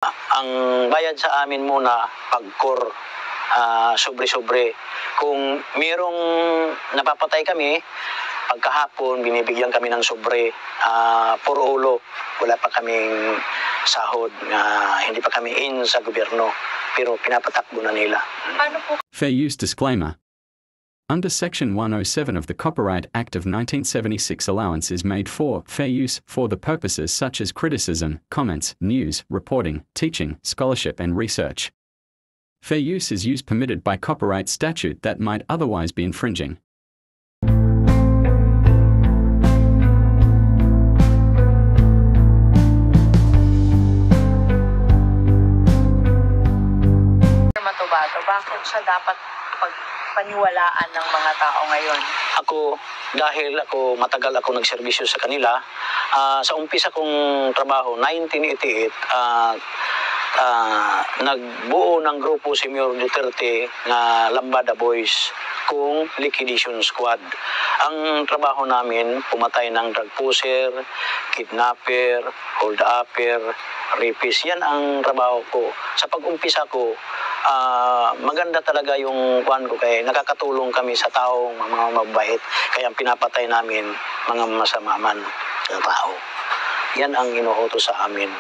Ang bayad sa amin muna, pagkor, sobre-sobre. Kung mayroong napapatay kami, pagkahapon, binibigyan kami ng sobre, puro ulo. Wala pa kaming sahod, hindi pa kami in sa gobyerno, pero pinapatakbo na nila. Fair use disclaimer. Under Section 107 of the Copyright Act of 1976, allowance is made for fair use for the purposes such as criticism, comments, news, reporting, teaching, scholarship and research. Fair use is use permitted by copyright statute that might otherwise be infringing. Matubato, bakit siya dapat pagpaniwalaan ng mga tao ngayon? Dahil matagal ako nagserbisyo sa kanila, sa umpisa kong trabaho, 1988, nagbuo ng grupo si Mayor Duterte na Lambada Boys kung liquidation squad. Ang trabaho namin, pumatay ng drug pusher, kidnapper, hold-upper, rapist. Yan ang trabaho ko. Sa pag-umpisa ko, maganda talaga yung kuwan ko, kaya nakakatulong kami sa tao, mga mabait. Kaya ang pinapatay namin, mga masamaman sa tao. Yan ang inuutos sa amin.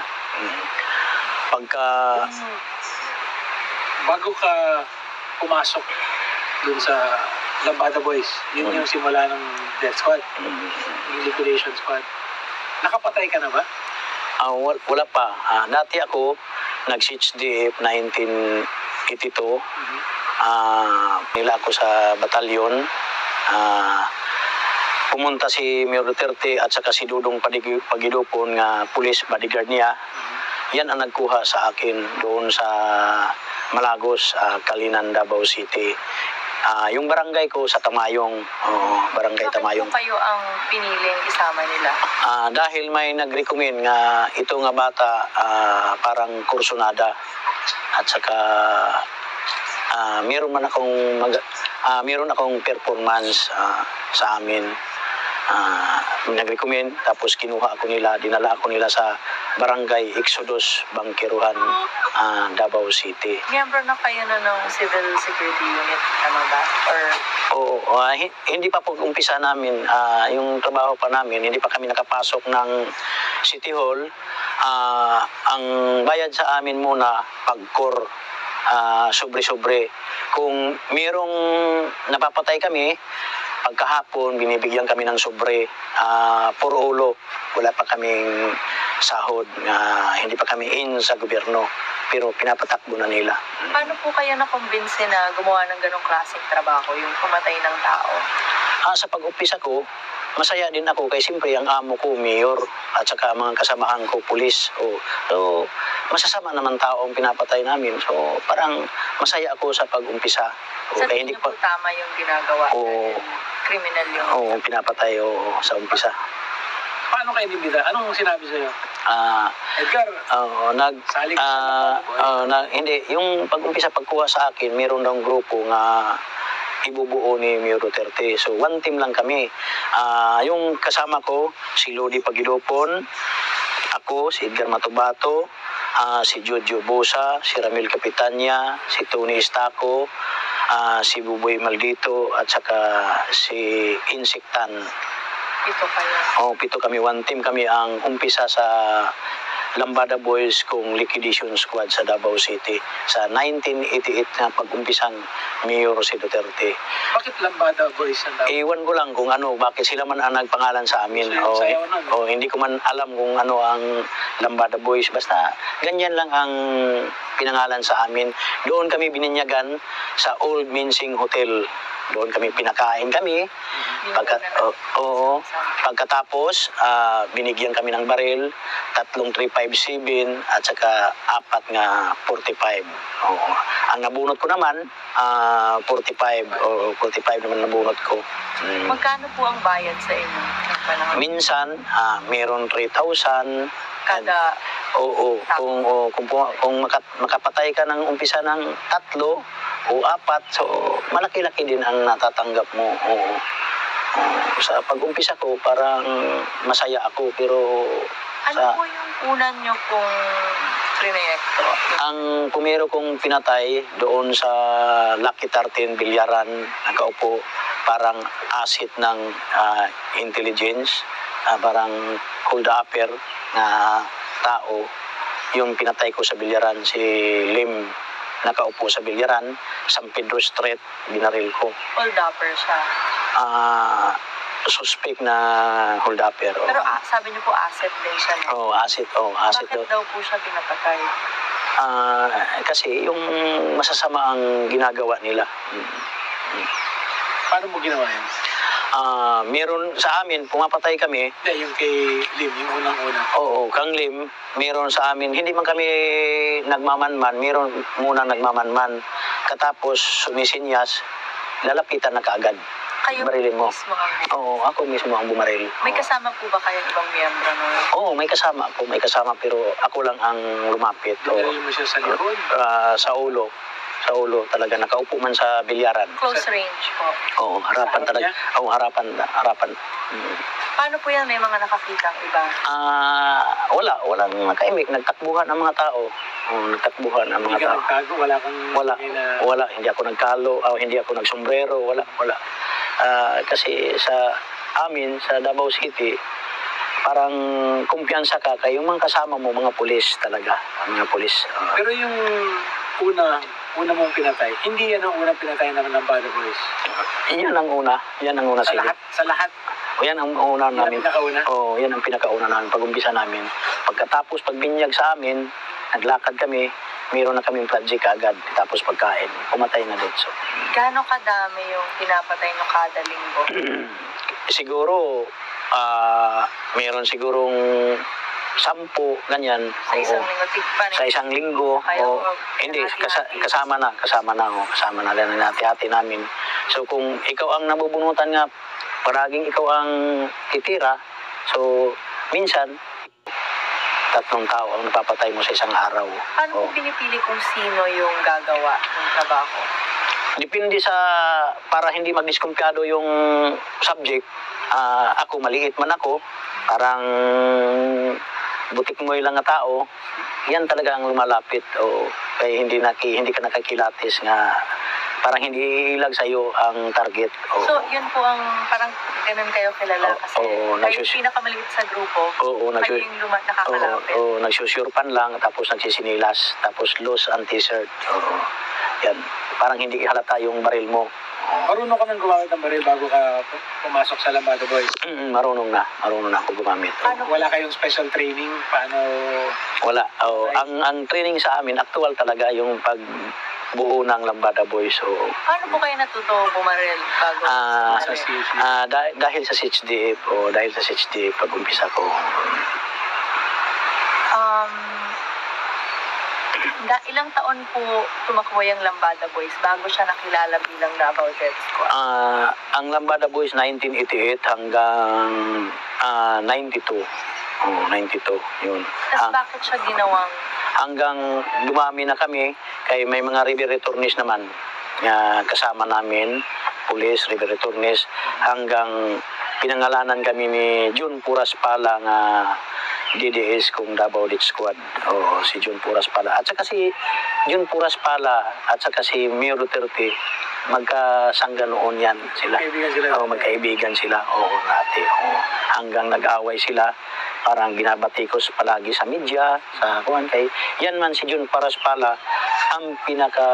Bago ka pumasok dun sa Lambada Boys, yun yung simula ng Death Squad, yung liquidation squad. Nakapatay ka na ba? Wala pa. Dati ako, nag-CHDF 1982. Nila ako sa batalyon. Pumunta si Mayor Duterte at saka si Dudong Pagidupon nga police bodyguard niya. Yan ang nagkuha sa akin doon sa Malagos, Kalinan, Davao City. Yung barangay ko sa Tamayong, barangay Tamayong. Bakit po kayo ang piniling isama nila? Dahil may nag-recommend nga ito nga bata parang kursunada at saka meron akong performance sa amin. Nag-recommend, tapos kinuha ako nila, dinala ako nila sa barangay Exodus, Bangkiruhan, Davao City. Miyembro na kayo na ng civil security unit, ano ba? Oo, hindi pa po umpisa namin, yung trabaho pa namin, hindi pa kami nakapasok ng City Hall. Ang bayad sa amin muna, pagkor, sobre-sobre. Kung mayroong napapatay kami, pagkahapon, binibigyan kami ng sobre, puro ulo. Wala pa kaming sahod, hindi pa kami in sa gobyerno, pero pinapatakbo na nila. Paano po kayo nakumbinsi na gumawa ng ganong klaseng trabaho, yung pumatay ng tao? Sa pag-umpisa ko, masaya din ako kay siyempre ang amo ko, mayor, at saka mga kasamahan ko, pulis. So, masasama naman tao ang pinapatay namin. So, parang masaya ako sa pag-umpisa. Sa tingin po tama yung ginagawa? Criminal yung pinapatay sa umpisa. Paano kayo bibida? Anong sinabi sa'yo? Edgar, salig hindi. Yung pag-umpisa, pagkuha sa akin, meron ng grupo nga ibubuo ni Mayor Duterte. So, one team lang kami. Yung kasama ko, si Lodi Pagidopon, ako, si Edgar Matubato, si Jojo Bosa, si Ramil Capitania, si Tony Estaco, si Buboy Maldito, at saka si Insektan. Pito kayo? Pito kami. One team kami ang umpisa sa Lambada Boys kung liquidation squad sa Davao City sa 1988 na pag-umpisang Mayor si Duterte. Bakit Lambada Boys ang Davao? Iwan ko lang kung bakit sila man ang nagpangalan sa amin. Hindi ko man alam kung ano ang Lambada Boys. Basta ganyan lang ang pinangalan sa amin. Doon kami bininyagan sa Old Mincing Hotel. Doon kami pinakain kami. Pagkatapos, binigyan kami ng baril, 3 357 at saka 4 nga 45. Ang nabunot ko naman, 45. 45 naman nabunot ko. Magkano po ang bayad sa inyo? Minsan, meron 3,000. Kada kung makapatay ka ng umpisa ng 3 o 4, so malaki-laki din ang natatanggap mo. Sa pag-umpisa ko, parang masaya ako, pero ano po yung unan nyo kung Prinayekto. Ang pumero kong pinatay doon sa Lucky 13 Bilyaran, nakaupo, parang asset ng intelligence, parang hold-upper na tao. Yung pinatay ko sa Bilyaran, si Lim, nakaupo sa Bilyaran, San Pedro Street, binaril ko. Hold-upper siya. Suspect na hold-upper. Oh. Pero sabi niyo po asset din siya. No? Asset. Asset. Bakit daw po siya pinapatay? Kasi yung masasama ang ginagawa nila. Paano mo ginawa yan? Meron sa amin, pumapatay kami. Hindi, yung kay Lim, yung unang-una. Oo, Kang Lim, meron sa amin. Hindi man kami nagmamanman, meron muna nagmamanman. Katapos sumisinyas, lalapitan na kaagad. Kayo Barilin mo. mismo ang Oo, ako mismo ang bumaril. May kasama po ba kayong ibang miyembro nun? Oo, may kasama ako. May kasama pero ako lang ang lumapit. Binaril mo siya sa likod. Sa ulo. Sa ulo talaga. Nakaupo man sa bilyaran. Close range po. Oo, harapan Sa talaga. niya? Oo, harapan. Paano po yan? May mga nakakitang iba? Walang nakaimik. Nagtakbuhan ang mga tao. Nagtakbuhan ang Hindi mga ka tao. nagtago, wala kang... Wala. Hindi ako nagkalo, hindi ako nagsombrero, wala. Kasi sa amin, sa Davao City, parang kumpiyansa ka kayo mga kasama mo, mga pulis talaga. Mga pulis. Pero yung una mong pinatay, hindi yan ang unang pinatay ng Lambada Boys. Yan ang una Sa sige. lahat? Sa lahat? O yan ang una Yan ang namin. pinakauna? Oo, yan ang pinakauna namin, pag-umpisa namin. Pagkatapos, pagbinyag sa amin, naglakad kami, mayroon na kaming project agad. Tapos pagkain, pumatay na din. So, Gaano kadami yung pinapatay nyo kada linggo? siguro, mayroon sigurong 10, ganyan. Sa isang Oo. linggo? Tigpan Sa isang linggo. Kayo, Hindi, hati-hati. kasama na lang hati-hati namin. So kung ikaw ang nabubunutan nga, paraging ikaw ang titira, so minsan, 3 tao ang napapatay mo sa isang araw. Paano Oo. po pinipili kung sino yung gagawa ng trabaho? Depende sa, para hindi magdiskumpiyado yung subject, ako, maliit man ako, parang butik mo lang na tao, yan talaga ang lumalapit. O kaya hindi ka nakakilatis nga, parang hindi ilag sa'yo ang target. O, So, yun po ang parang ganun kayo kilala kasi Oo, kayo yung pinakamaliit sa grupo, Oo, kayo yung nakakalapit. nagsusurpan lang, tapos nagsisinilas, tapos loose ang t-shirt. Oo, yan. Parang hindi halata yung baril mo. Marunong ka nang gumamit ng baril bago ka pumasok sa Lambada Boys. Marunong na ako gumamit. Paano Wala kayong special training? Paano? Wala. Ang training sa amin, actual talaga yung pagbuo ng Lambada Boys. So, Paano po kayo natuto bumaril bago Sa bumaril? CHD? dahil sa CHDF, pag-umpisa ko. Ilang taon po tumakbo yung Lambada Boys bago siya nakilala bilang Davao Death Squad? Ang Lambada Boys 1988 hanggang 92. 92, yun. Tapos bakit siya ginawang Hanggang dumami na kami, kay may mga river returnees naman nga kasama namin, police, river returnees, hanggang pinangalanan kami ni Jun Puras Pala nga DDS kung Davao Death Squad. Oo, si Jun Puras Pala. At saka si Jun Puras Pala at saka si Mayor Duterte, magkasangga noon yan sila. Magkaibigan sila? Oo, magkaibigan sila. Oo, dati. Oo. Hanggang nag-away sila, parang binabatikos palagi sa media, sa kuwan kay. Yan man si Jun Puras Pala, ang pinaka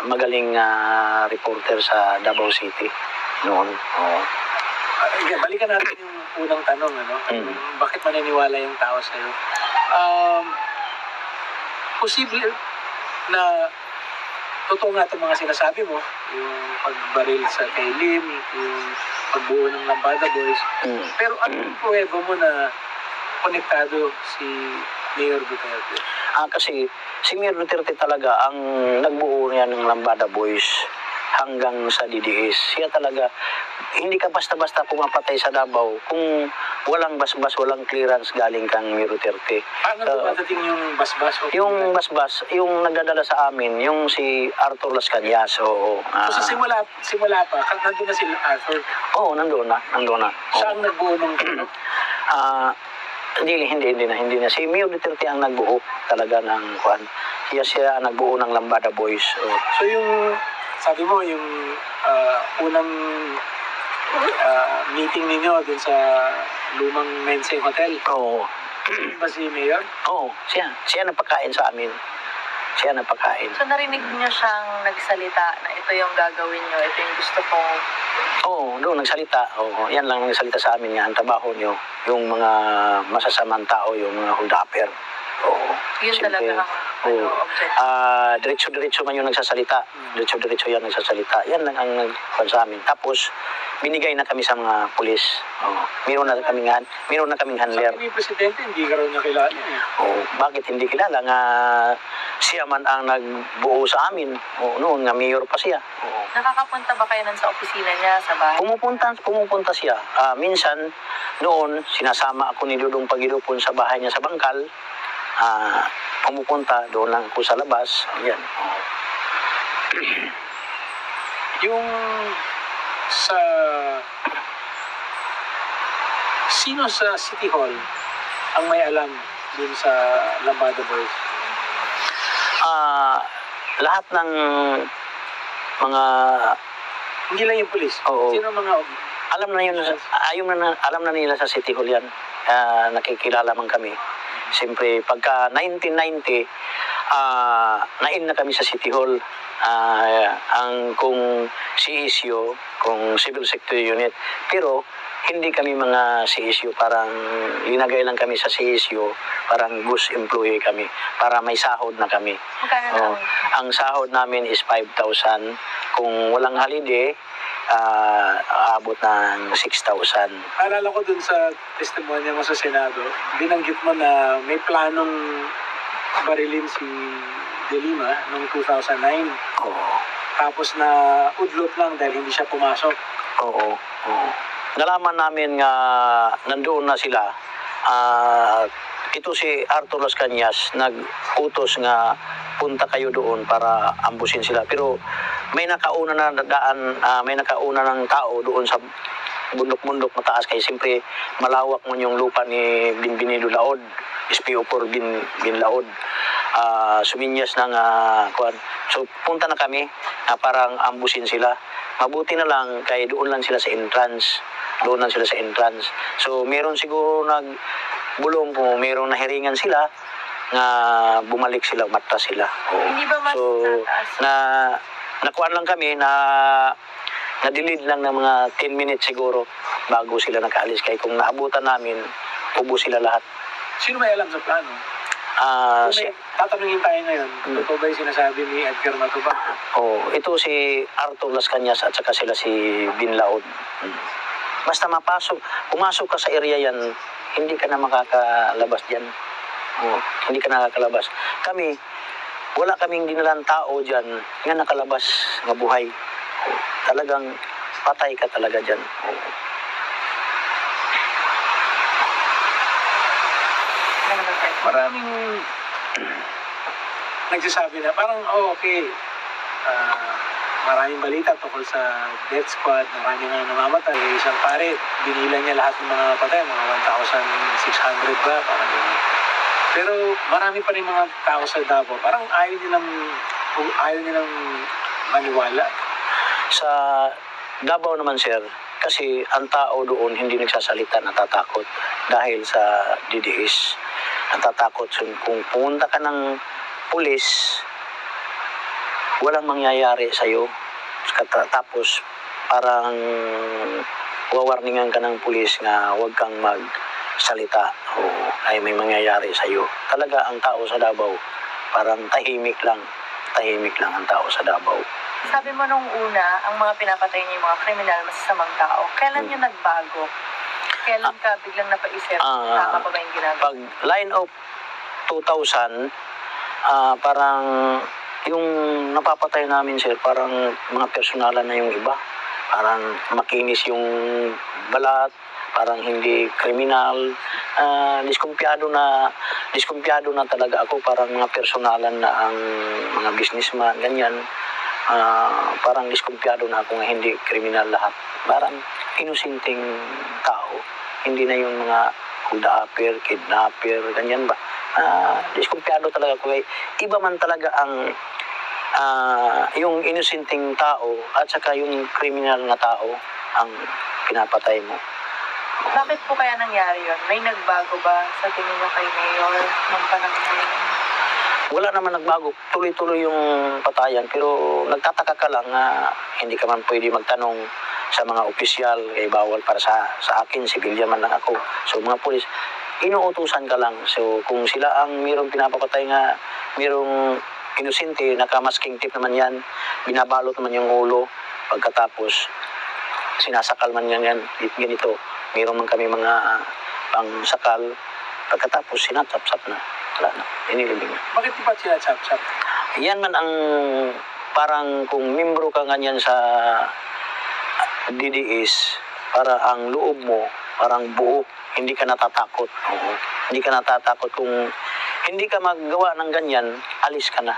magaling reporter sa Davao City noon. Oo. Balikan natin yung unang tanong, ano? Bakit maniniwala yung tao sa'yo? Posible na totoo nga itong mga sinasabi mo, yung pagbaril sa kay Lim, yung pagbuo ng Lambada Boys. Pero ano yung pruweba mo na konektado si Mayor Duterte? Kasi si Mayor Duterte talaga ang nagbuo niya ng Lambada Boys hanggang sa DDS. Siya talaga, hindi ka basta-basta pumapatay sa Davao kung walang basbas, walang clearance galing kang Mayor Duterte. Paano dumadating yung basbas? Yung basbas, yung nagdadala sa amin, yung si Arthur Las Cañas. Oo. So simula pa, nandun na si Arthur. Oo, nandun na. Siya ang nagbuo ng Hindi na. Si Mayor Duterte ang nagbuo talaga ng kuan. Siya ang nagbuo ng Lambada Boys. So yung, sabi mo, yung unang meeting ninyo dun sa lumang Mensing Hotel, Oo. ba si Mayor? Oo, siya. Siya nagpakain sa amin. Siya nagpakain. So narinig niyo siyang nagsalita na ito yung gagawin niyo, ito yung gusto kong... Oo, doon nagsalita. Oo, yan lang nagsalita sa amin nga. Ang trabaho niyo, yung mga masasamang tao, yung mga hold-upper. Oo. Yun Siyempre, talaga ang oo. object. Diretso-diretso man yung nagsasalita. Diretso-diretso yan nagsasalita. Yan lang ang nagkuhan sa amin. Tapos, binigay na kami sa mga pulis. Oo. Meron na kaming handler. Sabi ni Presidente, hindi ka raw niya kilala eh. Oo. Bakit hindi kilala nga siya man ang nagbuo sa amin. Oo, noon nga mayor pa siya. Oo. Nakakapunta ba kayo nun sa opisina niya, sa bahay? Pumupunta siya. Minsan, noon, sinasama ako ni Dudong Pagidupon sa bahay niya sa Bangkal. Pumupunta, doon lang ako sa labas. Yan. Yung sa... Sino sa City Hall ang may alam dun sa Lambada Boys? Lahat ng mga Hindi lang yung pulis. Oo. Sino mga... alam na nila sa City Hall yan. Nakikilala man kami. Siyempre, pagka 1990, nain na kami sa City Hall. Kung CSU, kung Civil Security Unit. Pero, hindi kami mga CSU, parang linagay lang kami sa CSU, parang ghost employee kami, para may sahod na kami. Magkano na? Ang sahod namin is 5,000. Kung walang holiday, aabot ng 6,000. Alala ko dun sa testimonya mo sa Senado, binanggit mo na may planong barilin si De Lima noong 2009. Oo. Tapos na udlot lang dahil hindi siya pumasok. Oo. Nalaman namin nga nandoon na sila. Ito si Arthur Las Cañas nag-utos nga punta kayo doon para ambusin sila. Pero may nakauna na daan, may nakauna ng tao doon sa bundok-bundok mataas kay siyempre malawak mo yung lupa ni Binbinido Laod, SPO4 Bin Laod. Suminyas ng kuan. So punta na kami parang ambusin sila. Mabuti na lang kay doon lang sila sa entrance. Doon lang sila sa entrance. So meron siguro nagbulong kung meron nahiringan sila nga bumalik sila, matras sila. Oo. Hindi ba mas So tataas? nakuan lang kami na-delayed lang ng mga 10 minutes siguro bago sila nakaalis. Kaya kung naabutan namin, ubos sila lahat. Sino may alam sa plano? Si, Tatanungin tayo ngayon, totoo ba yung sinasabi ni Edgar Matubang? ito si Arthur Las Cañas at saka sila si Bin Laod. Basta pumasok ka sa area yan, hindi ka na makakalabas dyan. Hindi ka nakakalabas. Kami, wala kaming dinalang tao dyan nga nakalabas nga buhay. Talagang patay ka talaga dyan. Maraming nagsasabi na parang okay, maraming balita tungkol sa death squad, marami nga namamatay. Isang pare, binilan niya lahat ng mga patay, mga 1,600 ba, parang gano'n. Pero marami pa rin mga tao sa Davao, parang ayaw nilang maniwala. Sa Davao naman, sir, kasi ang tao doon hindi nagsasalita, natatakot dahil sa DDS. Natatakot. So, kung pumunta ka ng pulis, walang mangyayari sa'yo. Tapos, parang wawarningan ka ng pulis nga huwag kang magsalita o ay may mangyayari sa'yo. Talaga ang tao sa Davao, parang tahimik lang ang tao sa Davao. Sabi mo nung una, ang mga pinapatay niyo yung mga kriminal, masasamang tao. Kailan yun nagbago? Kailan ka biglang napaisip? Tama pa ba yung ginagawa? Pag line of 2000, parang yung napapatay namin, sir, parang mga personalan na yung iba. Parang makinis yung balat, parang hindi kriminal. Diskumpiyado na talaga ako, parang mga personalan na ang mga businessman, ganyan. Parang diskumpiyado na ako nga hindi kriminal lahat. Parang inusinting tao, hindi na yung mga hold upper, kidnapper, ganyan ba. Diskumpiyado talaga ko. Iba man talaga ang yung inosenteng tao at saka yung criminal na tao ang pinapatay mo. Bakit po kaya nangyari yun? May nagbago ba sa tingin nyo kay Mayor ng panahon na yun? Wala naman nagbago. Tuloy-tuloy yung patayan. Pero nagtataka ka lang na hindi ka man pwede magtanong sa mga opisyal. Bawal para sa akin. Sibilyan man lang ako. So mga pulis, inuutusan ka lang. So kung sila ang mayroong pinapapatay nga, mayroong inosente, nakamasking tape naman yan. Binabalot naman yung ulo. Pagkatapos, sinasakal man yan. Ganito. Mayroon man kami mga pangsakal. Pagkatapos, sinatsap-sap na. Wala na, inilibing na. Bakit di ba sila chap-chap? Yan man ang parang kung membro ka ganyan sa DDS, para ang loob mo, parang buo, hindi ka natatakot. Oo. Hindi ka natatakot kung hindi ka maggawa ng ganyan, alis ka na.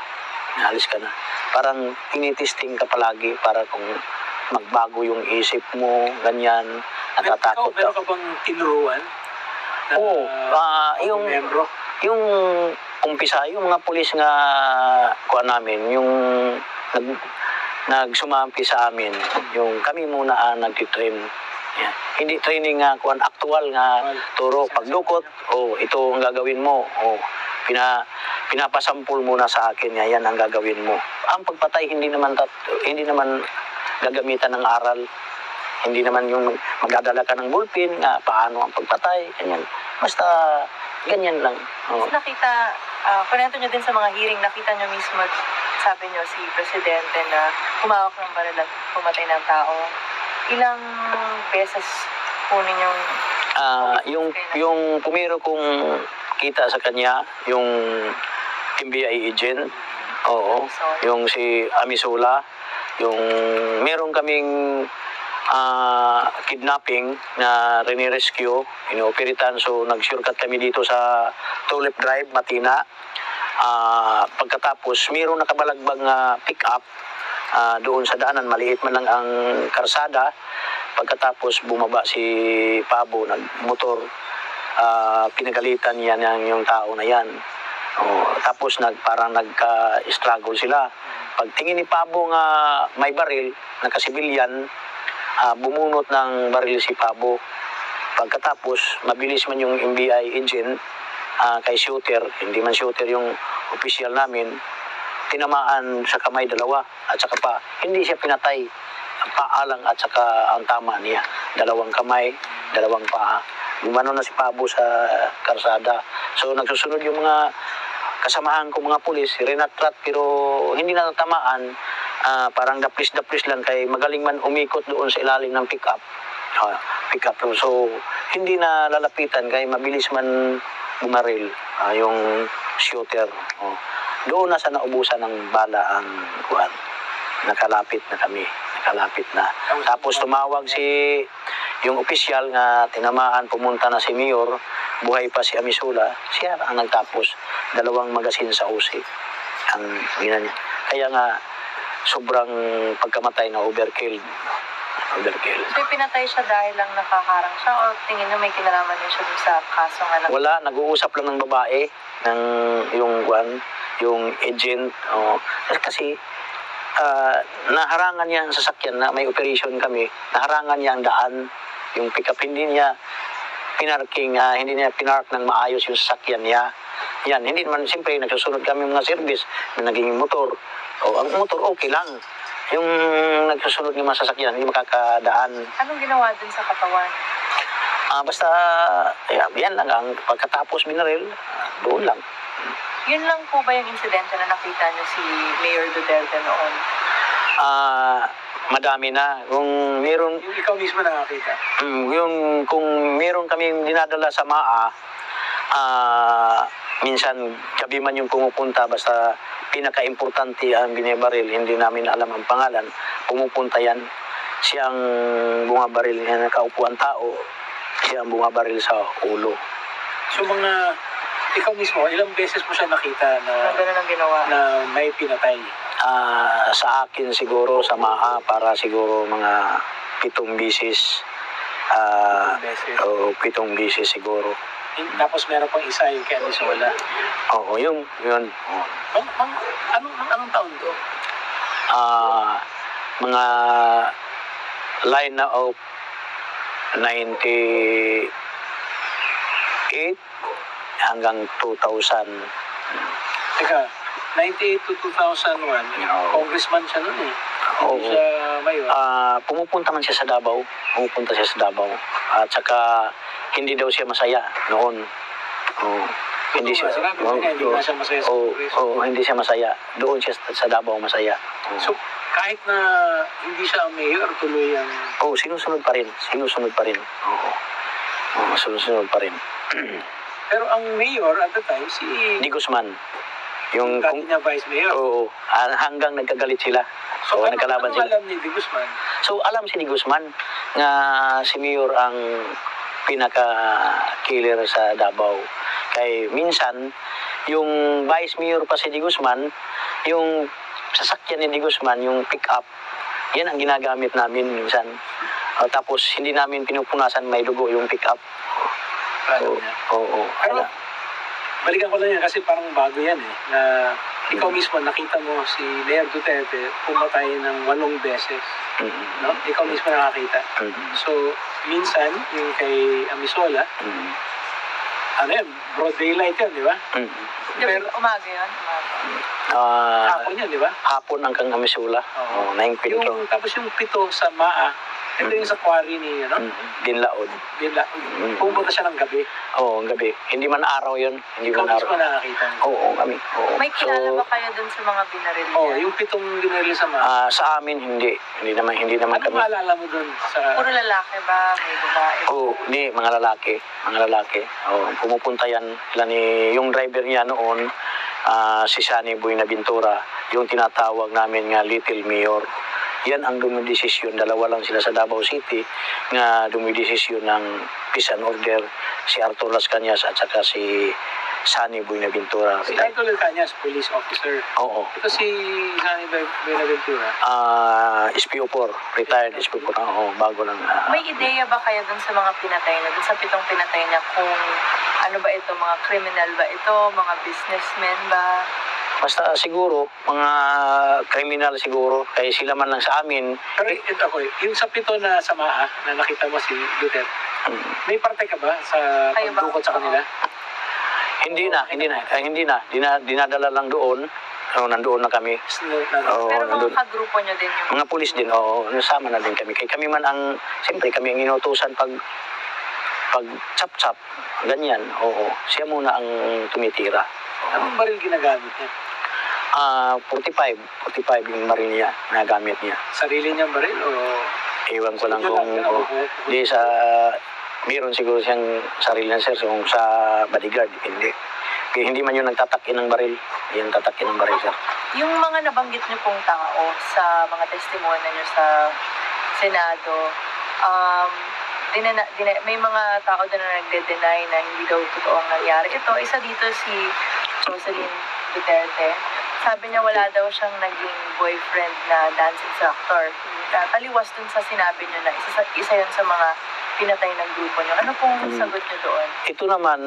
Alis ka na. Parang tinitesting ka palagi para kung magbago yung isip mo, ganyan, natatakot ka. Meron ka bang tinuruan? Oo, yung membro? Yung umpisa, yung mga pulis nga kuha namin, yung nagsumampi sa amin, yung kami muna nag-train. Yeah. Hindi training nga kuan aktual nga turo pagdukot, ito ang gagawin mo. Pinapasampul muna sa akin, yan ang gagawin mo. Ang pagpatay hindi naman gagamitan ng aral. Hindi naman yung magdadala ka ng bulpin, paano ang pagpatay, ganyan. Basta ganyan lang. Nakita, kunento nyo din sa mga hearing, nakita nyo mismo, sabi nyo, si Presidente na humawak ng baril at pumatay ng tao. Ilang beses po ninyong... yung pumiro kong kita sa kanya, yung NBI agent, yung si Amisula, yung meron kaming kidnapping na rinirescue, inooperitan. So nag-shortcut kami dito sa Tulip Drive, Matina. Pagkatapos, mayroong nakabalagbang pick-up doon sa daanan, maliit man lang ang karsada. Pagkatapos bumaba si Pabo, nagmotor, pinagalitan niya yung tao na yan. Tapos parang nagka-struggle sila. Pagtingin ni Pabo nga may baril, nakasibilyan, bumunot ng baril si Pabo. Pagkatapos, mabilis man yung NBI agent kay shooter, hindi man shooter yung official namin, tinamaan sa kamay dalawa at saka pa, hindi siya pinatay. Ang paa lang at saka ang tama niya. Dalawang kamay, dalawang paa. Gumano na si Pabo sa karsada. So nagsusunod yung mga kasamahan ko mga pulis, rinatrat pero hindi natatamaan. Parang daplis-daplis lang kay magaling man umikot doon sa ilalim ng pick-up. So hindi na lalapitan kay mabilis man bumaril yung shooter. Doon na sa naubusan ng bala ang kuwan. Nakalapit na kami. Nakalapit na. Tapos tumawag yung opisyal nga tinamaan, pumunta na si Mayor, buhay pa si Amisula, siya ang nagtapos. 2 magasin sa usi ang gina niya. Kaya nga sobrang pagkamatay na overkill. So pinatay siya dahil lang nakaharang siya o tingin nyo may kinalaman niya siya dun sa kaso nga lang? Wala, nag-uusap lang ng babae ng yung agent. Kasi naharangan niya ang sasakyan na may operation kami, naharangan niya ang daan, yung pick-up, hindi niya pinarking, hindi niya pinark ng maayos yung sasakyan niya. Yan, hindi naman, siyempre, nagsusunod kami mga service na naging motor. Ang motor, okay lang. Yung nagsusunod ng mga sasakyan, hindi makakadaan. Anong ginawa dun sa katawan? Basta, yan lang, ang pagkatapos binaril, doon lang. Yun lang po ba yung insidente na nakita niyo si Mayor Duterte noon? Madami na. Kung meron... Yung ikaw mismo nakakita? Kung meron kaming dinadala sa MAA, minsan gabi man yung pumupunta, basta pinaka-importante ang binibaril, hindi namin alam ang pangalan, pumupunta yan. Siya ang bumabaril, nakaupo ang tao, siya ang bumabaril sa ulo. So ikaw mismo, ilang beses mo siya nakita na gano'n ang ginawa? Na may pinatay? Sa akin siguro, sa MAA, para siguro mga 7 bisis. 7 bisis siguro. Tapos meron pang isa yung kay Amisola. Oo, yun. Oo. Anong taon to? Mga line na of 98 hanggang 2000. Teka, 98 to 2001, Oo. congressman siya nun eh. Oo. Hindi siya mayor. Pumupunta man siya sa Davao. At saka hindi daw siya masaya noon. Oo. Hindi siya. Sinabi mo nga, hindi na siya masaya sa Kongreso. Hindi siya masaya. Doon siya sa Davao masaya. Oo. So, kahit na hindi siya ang mayor, tuloy ang... Sinusunod pa rin. Oo. Sinusunod pa rin. Pero ang mayor at the time, si... Di Guzman. Yung dati niya vice mayor. Oo. Hanggang nagkagalit sila. So, nagkalaban ano sila. alam ni Di Guzman? So, alam si Di Guzman na si Mayor ang pinaka-killer sa Davao. Kay minsan, yung Vice Mayor pa si Di Guzman, yung sasakyan ni Di Guzman, yung pick-up, yan ang ginagamit namin minsan. Tapos, hindi namin pinupunasan may dugo yung pick-up. Alam niya. Oo. Pero, balikan ko lang yan kasi parang bago yan eh. Na ikaw mismo, nakita mo si Mayor Duterte pumatay ng 8 beses. No? Ikaw mismo nakakita. So, minsan, yung kay Amisola, ano yan, broad daylight yan, di ba? Pero, Umaga yun? hapon yan, di ba? Hapon hanggang Amisula. Oo. 9 pinto. Tapos yung 7 sa Maa, ito yung sa quarry ni, Dinlaod. pumunta siya ng gabi. Oo, gabi. Hindi man araw yun. Hindi Ikaw man mismo araw. nakakita. Oo, kami. Oo. May kilala ba kayo dun sa mga binaril niya? Yung 7 dinaril sa Maa. Sa amin, hindi. Hindi naman Ano kami. maalala mo dun sa... Puro lalaki ba? May babae? Hindi, mga lalaki. Pumupunta yan, yung driver niya noon, si Sunny Buenaventura, yung tinatawag namin nga Little Mayor. Yan ang dumidesisyon, dalawa lang sila sa Davao City, nga dumidesisyon ng peace and order, si Arthur Las Cañas at saka si Sunny Buenaventura. Si Arthur Las Cañas, police officer. Oo. Ito si Sunny Buenaventura. SPO4, retired SPO4. Oo, bago lang. May ideya ba kayo dun sa mga pinatay na, dun sa 7 pinatay na kung ano ba ito, mga criminal ba ito, mga businessmen ba? Basta siguro, mga kriminal siguro, kaya sila man lang sa amin. Pero ito ako, yung sa 7 na sa Maa, na nakita mo si Duterte, may parte ka ba sa Kayo ba? pagdukot sa kanila? Hindi na. Dinadala lang doon. Nandoon na kami. Oo, Pero nandun. mga kagrupo nyo din yung... Mga pulis din, nasama na din kami. Kaya kami man siyempre kami ang inutusan pag chap-chap, ganyan, siya muna ang tumitira. Anong baril ginagamit niya? 45 yung maril niya, nagamit niya. Sarili niyang baril o... Ewan ko lang Yun kung, lang, di meron siguro siyang sarili na sir, kung sa bodyguard, hindi. Kaya hindi man yung nagtatakin ng baril, yung tatakin ng baril sir. Yung mga nabanggit niyo pong tao sa mga testimonya niyo sa Senado, may mga tao doon na nagde-deny na hindi daw totoo ang nangyari. Ito, isa dito si Jocelyn Duterte. Sabi niya wala daw siyang naging boyfriend na dancing instructor. Taliwas dun sa sinabi niyo na isa yun sa mga pinatay ng grupo niyo. Ano pong sagot niyo doon? Ito naman,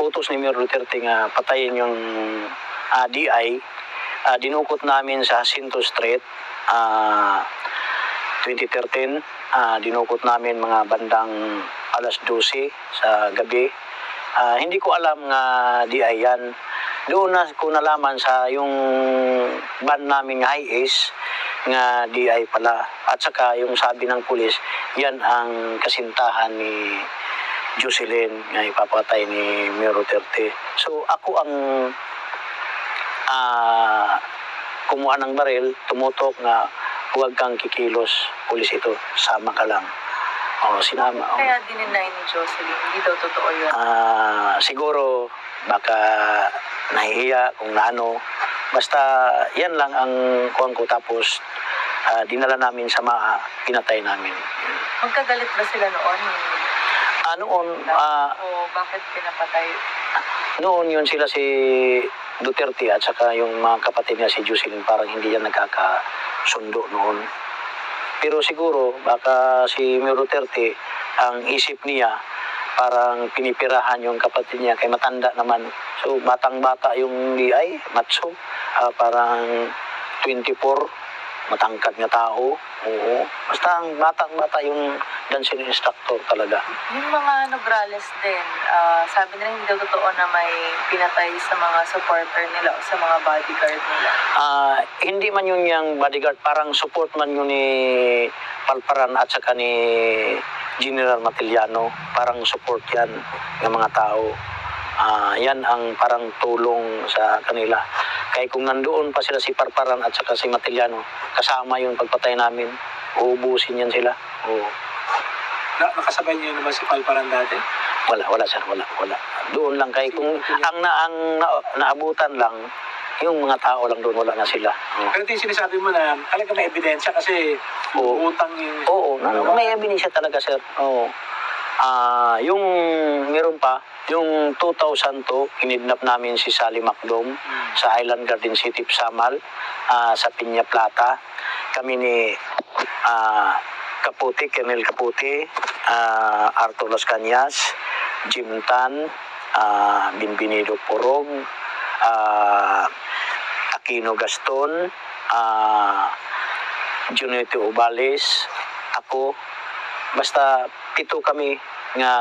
utos ni Mayor Duterte nga patayin yung DI. Dinukot namin sa Jacinto Street, 2013. Dinukot namin mga bandang alas 12 sa gabi. Hindi ko alam nga DI yan. Doon na ko nalaman sa yung band namin high ace nga DI pala. At saka yung sabi ng pulis, yan ang kasintahan ni Jocelyn nga ipapatay ni Mayor Duterte. So ako ang kumuha ng baril, tumutok nga huwag kang kikilos, pulis ito, sama ka lang. Sinama. Kaya dininay ni Jocelyn, hindi daw totoo yun. Siguro baka nahihiya kung naano. Basta yan lang ang kuwan ko, tapos dinala namin sa pinatay namin. Magkagalit ba sila noon? Noon, O bakit pinapatay? noon yun sila si Duterte at saka yung mga kapatid niya si Jocelyn, parang hindi yan nagkakasundo noon. Pero siguro baka si Mayor Duterte ang isip niya parang pinipirahan yung kapatid niya kay matanda naman. So batang-bata yung DI, Matso, parang 24, matangkad na tao. Oo. Basta ang batang-bata yung dancing instructor talaga. Yung mga Nograles din, sabi nila hindi daw totoo na may pinatay sa mga supporter nila o sa mga bodyguard nila. Hindi man yun yung bodyguard, parang support man yun ni Palparan at saka ni General Matiliano. Parang support yan ng mga tao. Yan ang parang tulong sa kanila. Kaya kung nandoon pa sila si Parparan at saka si Matiliano, kasama yung pagpatay namin, uubusin yan sila. Oo. Nakasabay niyo naman si Palparan dati? Wala sir, wala. Doon lang kay kung ang naabutan lang yung mga tao lang doon, wala na sila. Pero ito yung sinasabi mo na talaga may ebidensya kasi utang yung... Oo, may ebidensya talaga sir. Oo. Yung meron pa, yung 2002, kinidnap namin si Sally Macdom sa Island Garden City, Samal, sa Piña Plata. Kami ni Capote, Kernel Capote, Arthur Las Cañas, Jim Tan, Binbinido Porog, Aquino Gaston, Junito Ubales, ako. Basta 7 kami nga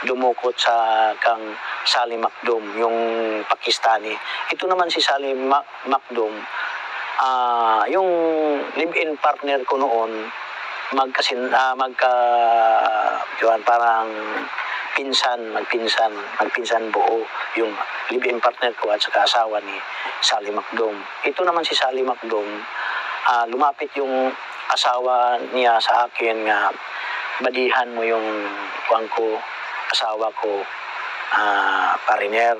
dumukot sa kang Sally Macdom, yung Pakistani. Ito naman si Sally Macdom, yung live-in partner ko noon, parang magpinsan buo yung live-in partner ko at saka asawa ni Sally Macdom. Ito naman si Sally Macdom, lumapit yung asawa niya sa akin nga, badihan mo yung asawa ko, pariner.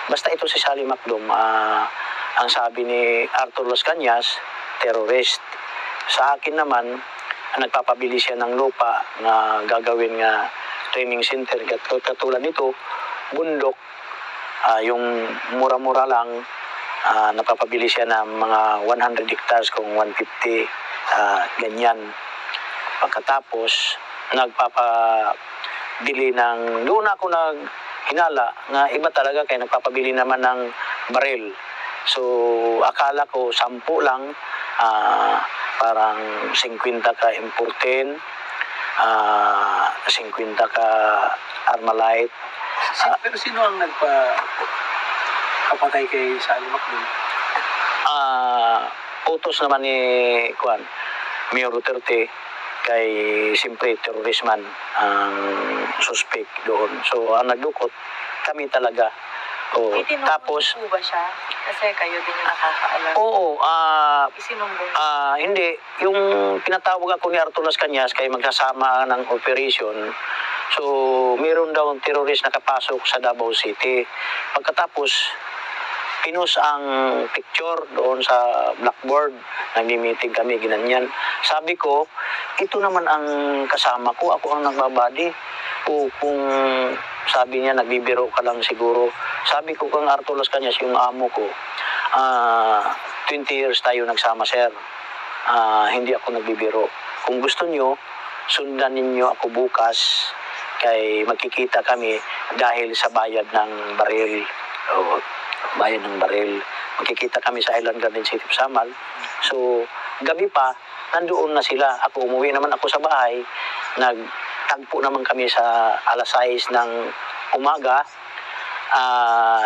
Basta ito si Sally Macdom, ang sabi ni Arthur Las Cañas, terrorist. Sa akin naman, nagpapabili siya ng lupa na gagawin nga training center. Katulad nito, bundok, yung mura-mura lang, napapabili siya ng mga 100 hectares kung 150, ganyan. Pagkatapos, nagpapabili ng, doon ako naghinala nga iba talaga kaya nagpapabili naman ng baril. So, akala ko 10 lang, parang 50 ka M14, 50 ka Armalite. Pero sino ang nagpapatay kay Sally Macdom? Utos naman ni Mayor Duterte, kay siyempre terroristman ang suspect doon. So, ang nagdukot, kami talaga. Tapos, po ba siya? Kasi kayo din yung nakakaalam. Oo, Isinumbong. hindi. Yung pinatawag ako ni Arthur Las Cañas kay magsasama ng operation. So, meron daw ang terrorist nakapasok sa Davao City. Pagkatapos, pinus ang picture doon sa blackboard. Nagmi-meeting kami, ginanyan. Sabi ko, ito naman ang kasama ko. Ako ang nagbabadi. Kung sabi niya, nagbibiro ka lang siguro. Sabi ko kang Arthur Las Cañas, yung amo ko, 20 years tayo nagsama, sir. Hindi ako nagbibiro. Kung gusto niyo, sundan ninyo ako bukas kay magkikita kami dahil sa bayad ng baril. Bayad ng baril. Magkikita kami sa Island Garden City, Samal. So, gabi pa, nandoon na sila. Ako, umuwi naman ako sa bahay. Nagtagpo naman kami sa alas 6 ng umaga.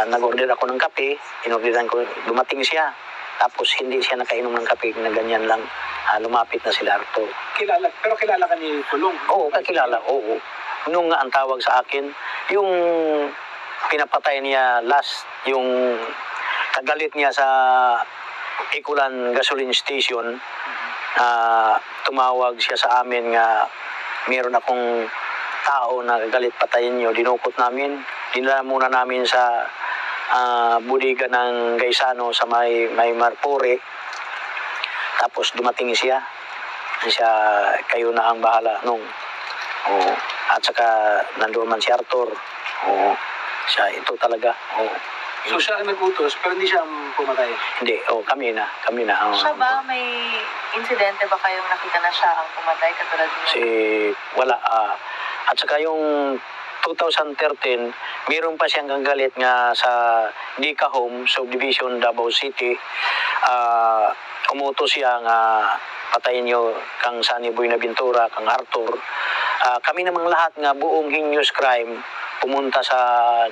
Nag-order ako ng kape. Inorderan ko, dumating siya. Tapos hindi siya nakainom ng kape na ganyan lang. Lumapit na sila Arto. Pero kilala ka ni Kulong? Oo, kakilala. Oo. Nung nga ang tawag sa akin, yung pinapatay niya last, yung kagalit niya sa Ikulan Gasoline Station, tumawag siya sa amin nga meron akong tao na galit patayin niyo. Dinukot namin. Dinala muna namin sa budiga ng Gaisano sa may Marpore. Tapos dumating siya. Kayo na ang bahala nung. At saka nandoon man si Arthur. Siya, ito talaga. So siya ang nag-utos pero hindi siya ang pumatay? Hindi, kami na. Siya ba, may insidente ba kayong nakita na siya ang pumatay katulad niya? Wala. At saka yung 2013, mayroon pa siyang gagalit nga sa Dika Home Subdivision, Davao City. Umuto siya nga patayin niyo kang Sunny Boy Naventura, kang Arthur. Kami namang lahat nga buong heinous crime pumunta sa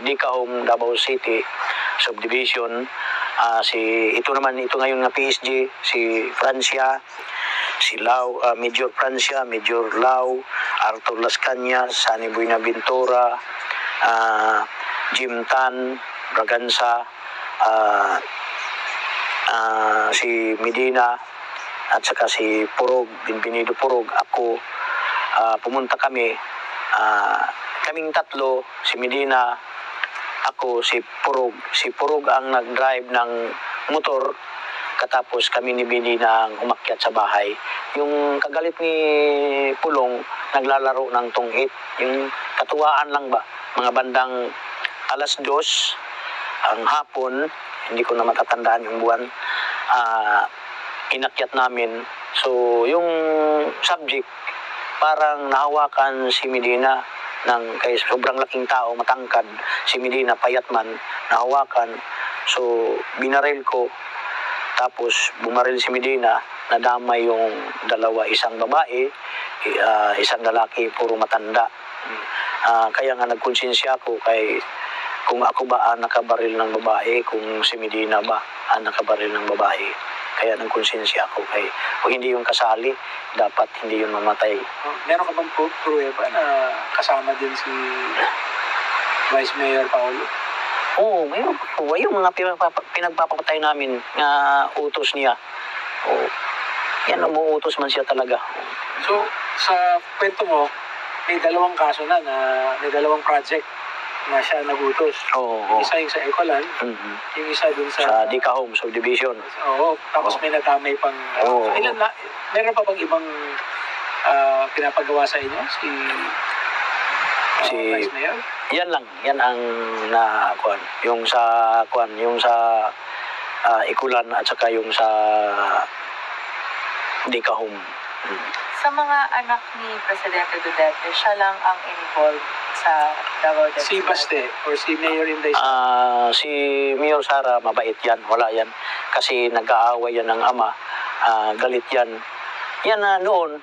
Dika Home Davao City Subdivision. Ito ngayon nga PSG, si Francia, si Lau, Major Francia, Major Lau, Arthur Las Cañas, Sunny Boy Naventura, Jim Tan, Braganza, si Medina, at saka si Purog, Binbinido Purog, ako. Pumunta kami, kaming tatlo, si Medina, ako, si Purog. Si Purog ang nag-drive ng motor, katapos kami ni Medina ang umakyat sa bahay. Yung kagalit ni Pulong, naglalaro ng tunghit. Yung katuwaan lang ba, mga bandang 2:00 ang hapon, hindi ko na matatandaan yung buwan, inakyat namin. So, yung subject, parang nahawakan si Medina kay sobrang laking tao, matangkad. Si Medina, payat man, nahawakan. So, binaril ko. Tapos, bumaril si Medina, nadamay yung dalawa, isang babae, isang lalaki, puro matanda. Kaya nga nagkonsensya ako kung ako ba ang nakabaril ng babae, kung si Medina ba ang nakabaril ng babae. Kaya nagkonsensya ako kung hindi yung kasali, dapat hindi yung mamatay. Meron ka bang pruweba na kasama din si Vice Mayor Paolo? Oo, mayroon po. Yung mga pinagpapatay namin na utos niya. Oo. Yan, umuutos man siya talaga. So, sa kwento mo, may dalawang kaso na may dalawang project na siya nagutos. Oo. Yung isa yung sa Ecolan, Mhm. yung isa dun Sa sa... Dika Home Subdivision. Oo, tapos Oo. may nadamay pang... Oo. Meron pa bang ibang pinapagawa sa inyo? Si Vice Mayor? Yan lang, yan ang yung sa Ikulan at saka yung sa Dika Home. Sa mga anak ni Presidente Duterte, siya lang ang involved sa Davao Del Si Baste or si Mayor Inday? Si Mayor Sara, mabait yan, wala yan. Kasi nag-aaway yan ng ama, galit yan. Yan noon,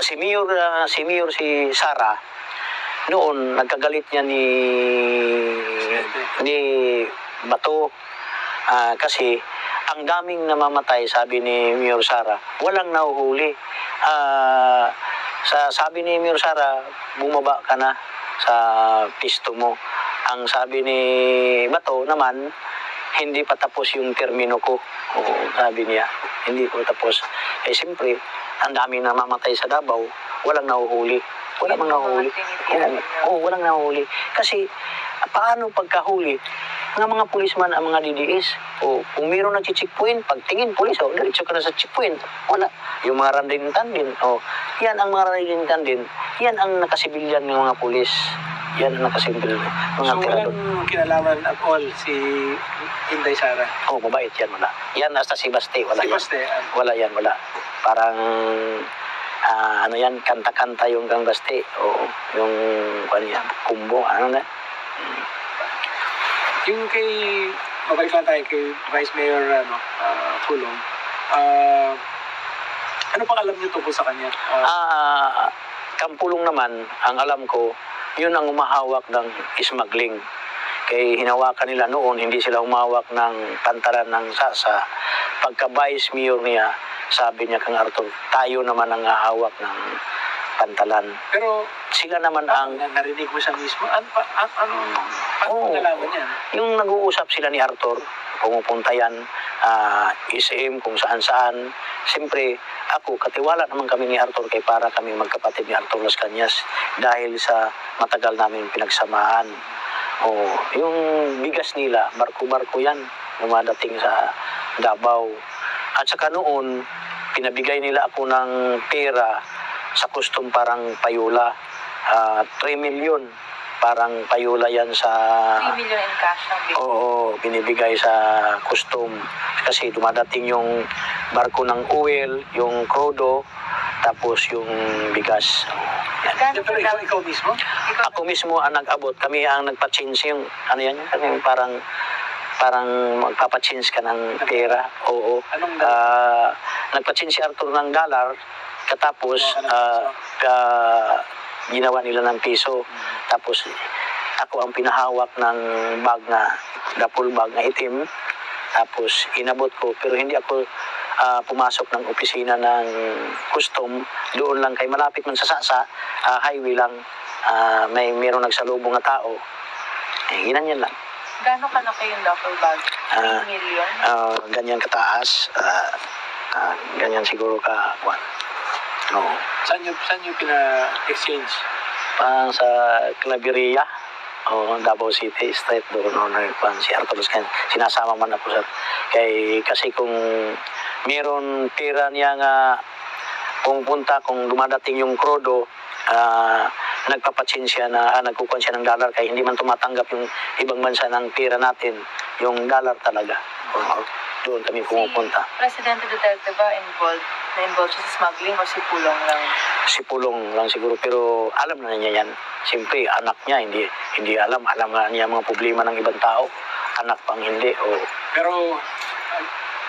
si Sara, noon nagkagalit niya ni Bato, kasi ang daming namamatay, sabi ni Mayor Sara, walang nahuhuli. Sabi ni Mayor Sara, bumaba ka na sa pisto mo. Ang sabi ni Bato naman, hindi pa tapos yung termino ko. Oo, sabi niya, hindi ko tapos. Siyempre, ang daming namamatay sa Davao, walang nahuhuli. Walang mga nahuhuli. Oo, walang nahuhuli. Kasi, paano pagkahuli? Mga pulisman ang mga DDS. O, kung mayroong nag-checkpoint, pagtingin, pulis, diretso ka na sa checkpoint. Wala. Yung mga randintan din. Yan ang mga randintan din. Yan ang nakasibilyan ng mga pulis. Yan ang nakasibilyan. Mga So, tirador. walang kinalaman at all si Inday Sara? Mabait yan, wala. Yan, hasta si Baste, wala Si yan. Baste? Wala yan, wala. Parang, kanta-kanta yung kang Baste. O, yung, kumbo, Yung mabalik lang tayo kay Vice Mayor Pulong. Ano pang alam niyo tungkol sa kanya? Kampulong naman, ang alam ko, yun ang umahawak ng smuggling. Kaya hinawakan nila noon, hindi sila umahawak ng pantalan ng sasa. Pagka Vice Mayor niya, sabi niya kang Arthur, tayo naman ang hahawak ng pantalan. Pero Sila naman ang... narinig mo siya mismo? Ano nalaman niya? Yung nag-uusap sila ni Arthur, pumupunta yan, SM, kung saan-saan. Siyempre, ako, katiwala naman kami ni Arthur kay para kami magkapatid ni Arthur Las Cañas dahil sa matagal namin pinagsamaan. Yung bigas nila, barko-barko yan, dumadating sa Davao. At saka noon, pinabigay nila ako ng pera sa custom parang payula. 3 million parang payula yan sa... 3 million in cash ang bigay. Oo, binibigay sa custom. Kasi dumadating yung barko ng oil, yung crudo, tapos yung bigas. Yan. Gaano Pero ikaw mismo? Ako mismo ang nag-abot, kami ang nagpa-change yung, ano yan, yung parang magpapa-change ka ng pera. Oo. Anong Nagpa-change si Arthur ng dollar, katapos ginawa nila ng piso. Tapos ako ang pinahawak ng bag na, duffel bag na itim. Tapos inabot ko, pero hindi ako pumasok ng opisina ng custom. Doon lang kay malapit man sa Sasa, highway lang, mayroong nagsalubong na tao. Ginanyan lang. Gaano kalaki yung duffel bag? 3 million? Ganyan kataas. Ganyan siguro ka. Oo. Saan nyo pina-exchange? Parang sa Claveria o Davao City, straight doon si Arthur Luscan. Sinasama man ako sir. Kasi kung meron pera niya nga pumunta, kung dumadating yung krodo, nagpapachin siya na nagkukuha siya ng dollar, kaya hindi man tumatanggap yung ibang bansa ng pera natin, yung dollar talaga. Doon kami pumupunta. Si Presidente Duterte ba na-involved siya sa smuggling o si Pulong lang? Si Pulong lang siguro, pero alam na niya yan. Siyempre, anak niya, hindi alam nga niya mga problema ng ibang tao. Anak pang hindi. Pero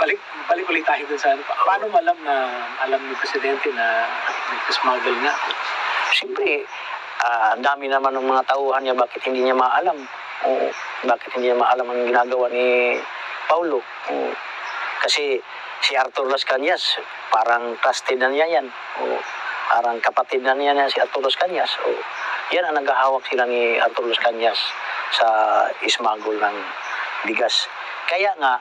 balik ulit tayo dun sa paano mo alam ni Presidente na nag-smuggle nga? Siyempre, ang dami naman ng mga tauhan niya, bakit hindi niya maalam? Bakit hindi niya maalam ang ginagawa ni Paulo? Kasi si Arthur Las Cañas, parang trusted na niya yan. Parang kapatid na niya si Arthur Las Cañas. Yan ang naghahawak sila ni Arthur Las Cañas sa ismagol ng bigas. Kaya nga,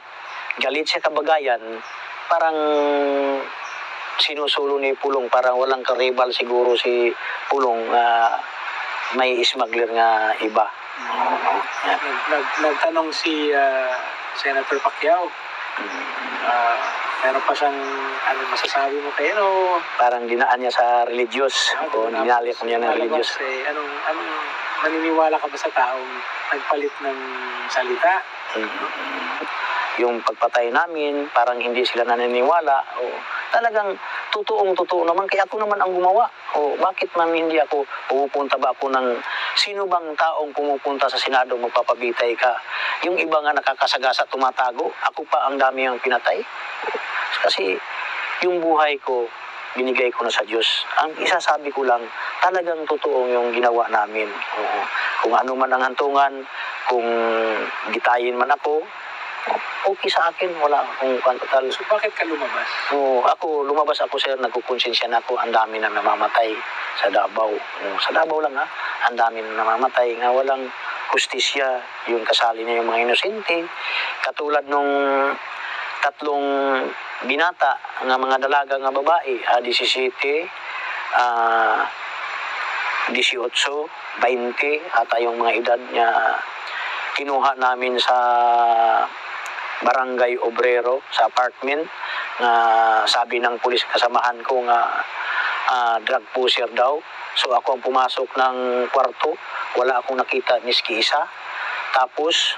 galit siya kabagayan, parang sinusulo ni Pulong, parang walang karibal siguro si Pulong, may smuggler nga iba. Nagtanong si Senator Pacquiao, meron pa siyang masasabi mo kayo? Parang dinaan niya sa religious. Dinali ko niya ng religious. Anong maniniwala ka ba sa taong nagpalit ng salita? Yung pagpatay namin, parang hindi sila naniniwala. Talagang totoo naman. Kaya ako naman ang gumawa. Bakit man hindi ako pupunta ba ako ng sino bang taong pumupunta sa Senado magpapabitay ka? Yung iba nga nakakasagasa, tumatago. Ako pa ang dami ang pinatay. Kasi yung buhay ko, binigay ko na sa Diyos. Ang isasabi ko lang, talagang totoo yung ginawa namin. Kung ano man ang hantungan, kung gitayin man ako, okay sa akin, wala akong total. So bakit ka lumabas? Lumabas ako sir, nagkukonsensya na ako, ang dami na namamatay sa Davao. Sa Davao lang ang dami na namamatay, nga walang hustisya, yung kasali na yung mga inosente. Katulad nung 3 binata, nga mga dalaga nga babae, 17, 18, 20, ata yung mga edad niya, kinuha namin sa Barangay Obrero sa apartment, na sabi ng pulis kasamahan ko nga drug pusher daw. So ako ang pumasok ng kwarto, wala akong nakita miski isa. Tapos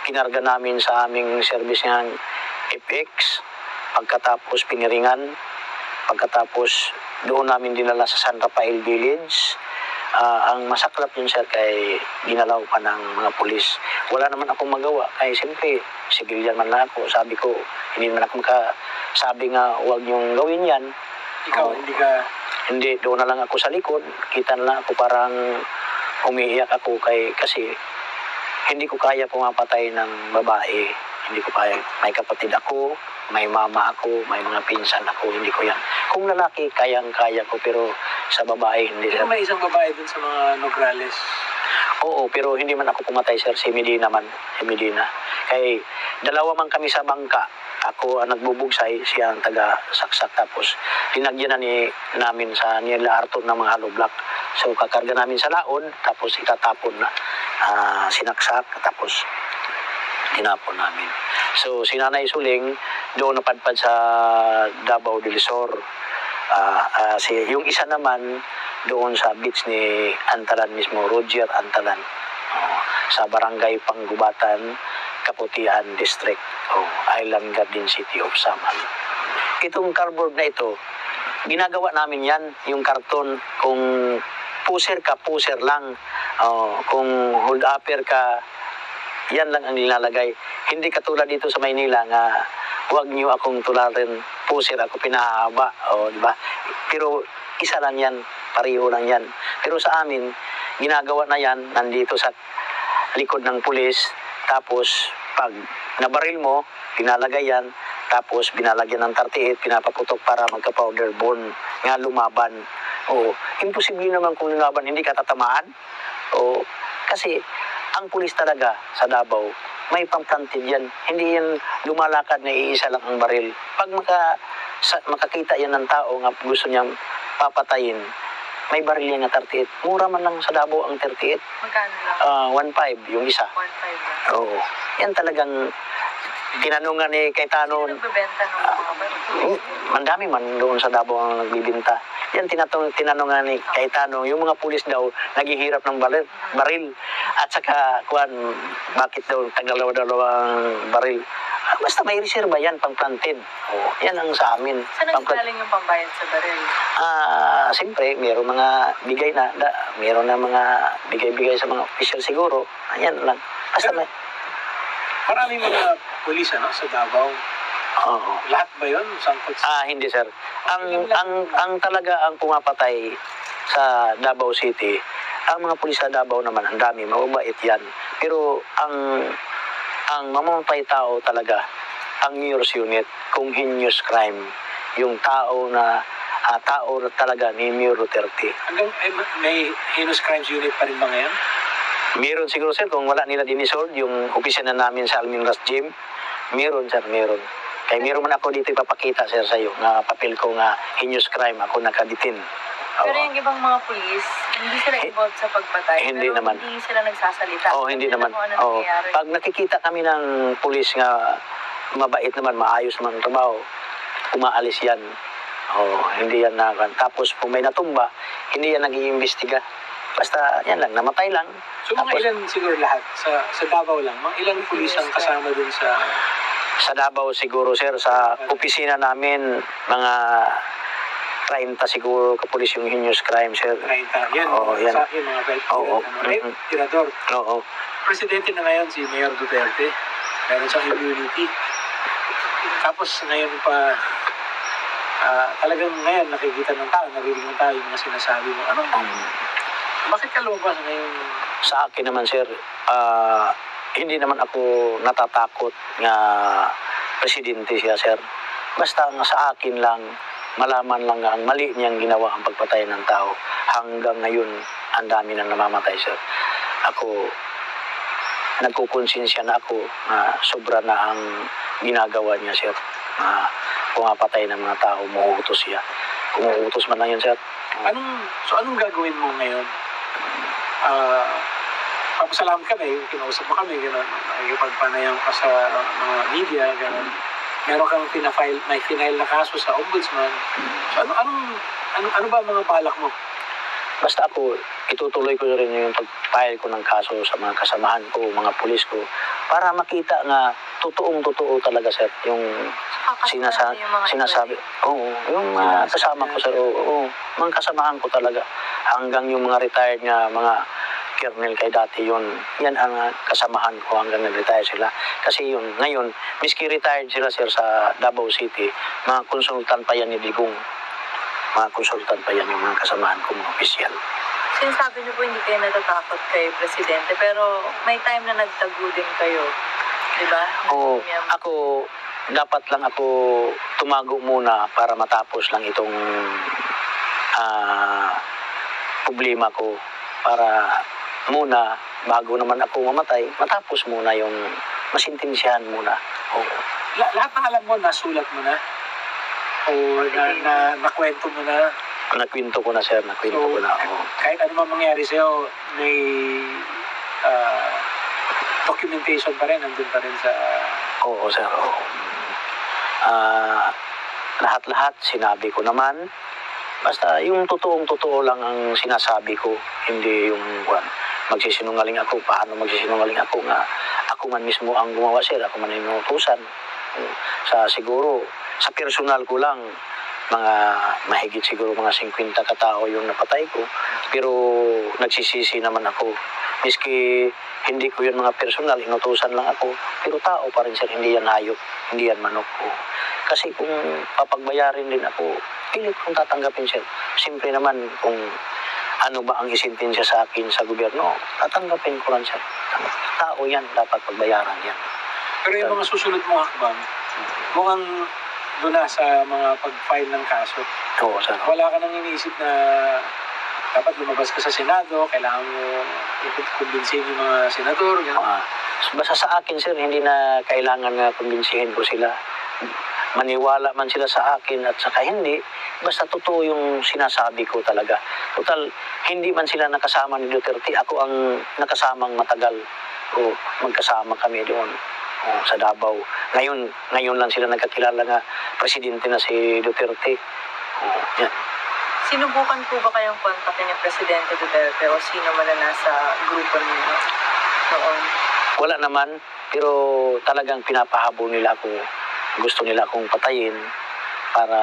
kinarga namin sa aming service ng FX, pagkatapos piniringan, pagkatapos doon namin dinala sa San Rafael Village. Ang masaklap yun sir, kay ginalaw pa ng mga pulis. Wala naman akong magawa, kaya siyempre civilian man lang ako. Sabi ko, hindi man ako sabi nga huwag niyong gawin yan. Ikaw, Hindi, doon na lang ako sa likod. Kita na lang ako, parang umiiyak ako kasi hindi ko kaya pumapatay ng babae. Hindi ko kaya. May kapatid ako, may mama ako, may mga pinsan ako, hindi ko yan. Kung lalaki, kayang-kaya ko, pero sa babae, hindi. Pero may isang babae dun sa mga Nograles. Oo, pero hindi man ako pumatay, sir. Si Medina man. Si Medina. Kaya dalawa man kami sa bangka. Ako ang nagbubugsay, siya ang taga-saksak. Tapos linagyan na namin sa nila Arthur ng mga hollow block. So kakarga namin sa laon, tapos itatapon na. Sinaksak, tapos tinapon namin. So si Nanay Suling doon napadpad sa Davao del Sur. Yung isa naman doon sa beach ni Antalan mismo, Roger Antalan, sa Barangay Panggubatan, Kaputian District, Island Garden City of Samal. Itong cardboard na ito, ginagawa namin yan, yung karton. Kung puser ka, puser lang. Kung hold upper ka, yan lang ang nilalagay. Hindi katulad dito sa Maynila nga huwag niyo akong tularin, puser ako pinahaba, di ba? Pero isa lang yan, pareho lang yan. Pero sa amin, ginagawa na yan, nandito sa likod ng pulis, tapos pag nabaril mo, pinalagay yan, tapos binalagyan ng 38, pinapaputok para magka-powder bone, nga lumaban. Imposible naman kung lumaban, hindi ka tatamaan. Kasi ang pulis talaga sa Davao, may pamplanted yan. Hindi yan lumalakad na iisa lang ang baril. Pag makakita yan ng tao nga gusto niyang papatayin, may baril yan na 38. Mura man lang sa Davao ang 38. Magkano lang? 1.5 yung isa. 1.5 lang. Oo. Yan talagang tinanungan ni Cayetano. Sino nagbebenta ng mga baril? Mandami man doon sa Davao ang nagbibinta. Yan tinanungan ni Cayetano, yung mga pulis daw naghihirap ng baril. At saka, bakit daw tagdalawa-dalawang baril? Basta may reserva yan, pang-planted. Yan ang sa amin. Saan naggaling yung pambayad sa baril? Siyempre, mayroong mga bigay na, mayroon na mga bigay-bigay sa mga official siguro. Yan lang. Basta may... Maraming mga pulis sa Davao. Oo. Lahat ba yun? Sangkot Hindi sir. Ang talaga ang pumapatay sa Davao City, ang mga pulis sa Davao naman, ang dami, mababait yan. Pero ang mamamatay tao talaga, ang Mayor's Unit, kung heinous crime, yung tao na talaga ni Mayor Duterte. Hanggang may heinous crimes unit pa rin ba ngayon? Meron siguro sir, kung wala nila dinisold, yung opisina namin sa Alminras Gym, meron sir, meron. Kaya meron man ako dito ipapakita sir sa iyo na papel ko nga heinous crime ako nakaditin. Pero yung ibang mga pulis, hindi sila involved sa pagpatay. Hindi pero naman. Hindi sila nagsasalita. Hindi naman. Kung ano nangyayari. Pag nakikita kami ng pulis nga mabait naman, maayos naman ang trabaho, umaalis yan. Hindi yan tapos kung may natumba, hindi yan nag-iimbestiga. Basta yan lang, namatay lang. So mga ilan siguro lahat? Sa Davao lang? Mga ilang pulis ang kasama dun sa... Sa Davao siguro sir, sa opisina namin, mga 30 siguro kapulis yung heinous crime sir. 30. Yan, yan. Sa akin mga tirador. Oo. Presidente na ngayon si Mayor Duterte. Meron siyang immunity. Tapos ngayon pa, talagang ngayon nakikita ng tao, narinig ng tao yung mga sinasabi mo. Bakit ka lumabas ngayon? Sa akin naman sir, hindi naman ako natatakot nga presidente siya sir. Basta nga sa akin lang, malaman lang nga ang mali niyang ginawa ang pagpatay ng tao. Hanggang ngayon, ang dami nang namamatay sir. Ako, nagkukonsensya na ako na sobra na ang ginagawa niya sir. Pumapatay ng mga tao, umuutos siya. Umuutos man lang yun sir. Anong gagawin mo ngayon? Papasalamat ka na yung kinausap mo kami, gano'n. Nakikipagpanayang ka sa mga media, gano'n. Meron kang may final na kaso sa ombudsman. So ano ba mga balak mo? Basta ako, itutuloy ko rin yung pag-file ko ng kaso sa mga kasamahan ko, mga pulis ko, para makita nga totoong-totoo talaga sir, yung sinasabi. Oo, yung mga kasama ko sir, mga kasamahan ko talaga. Hanggang yung mga retired nga, mga kernel kay dati yun, yan ang kasamahan ko hanggang nag-retire sila. Kasi yun, ngayon, miski retired sila sir sa Davao City, mga konsultan pa yan ni Digong. Mga konsultan pa yan yung mga kasamahan ko, mga opisyal. Sinasabi niyo po hindi kayo natatakot kay Presidente, pero may time na nagtago din kayo, di ba? Ako, dapat lang ako tumago muna para matapos lang itong problema ko. Para muna, bago naman ako mamatay, matapos muna yung masintensyahan muna. Lahat ng alam mo, nasulat mo na? O nakwento mo na? Nakwento ko na sir, nakwento ko na. Kahit ano man mangyari sa'yo, may documentation pa rin, nandun pa rin sa... Oo sir, lahat-lahat sinabi ko naman. Basta yung totoong-totoo lang ang sinasabi ko, hindi yung magsisinungaling ako. Paano magsisinungaling ako nga ako man mismo ang gumawa sir, ako man ang inutusan. Siguro, sa personal ko lang, mga mahigit siguro mga 50 katao yung napatay ko, pero nagsisisi naman ako. Miski hindi ko yun mga personal, inutusan lang ako, pero tao pa rin sir, hindi yan hayop, hindi yan manok ko. Kasi kung papagbayarin din ako, pilit kong tatanggapin sir. Simple naman kung ano ba ang isintensya sa akin sa gobyerno, tatanggapin ko lang sir. Tao yan, dapat pagbayaran yan. Pero yung mga susunod mong hakbang, mukhang doon na sa mga pag-file ng kaso. Oo sir. Wala ka nang iniisip na dapat lumabas ka sa Senado, kailangan mo kumbinsihin yung mga senador. Basta sa akin sir, hindi na kailangan na kumbinsihin ko sila. Maniwala man sila sa akin at saka hindi, basta totoo yung sinasabi ko talaga. Total, hindi man sila nakasama ni Duterte, ako ang nakasamang matagal. O magkasama kami doon sa Davao. Ngayon lang sila nagkakilala nga presidente na si Duterte. Yan. Sinubukan po ba kayong kontakin ni Presidente Duterte o sino man na nasa grupo ninyo noon? Wala naman, pero talagang pinapahabol nila ako. Gusto nila akong patayin para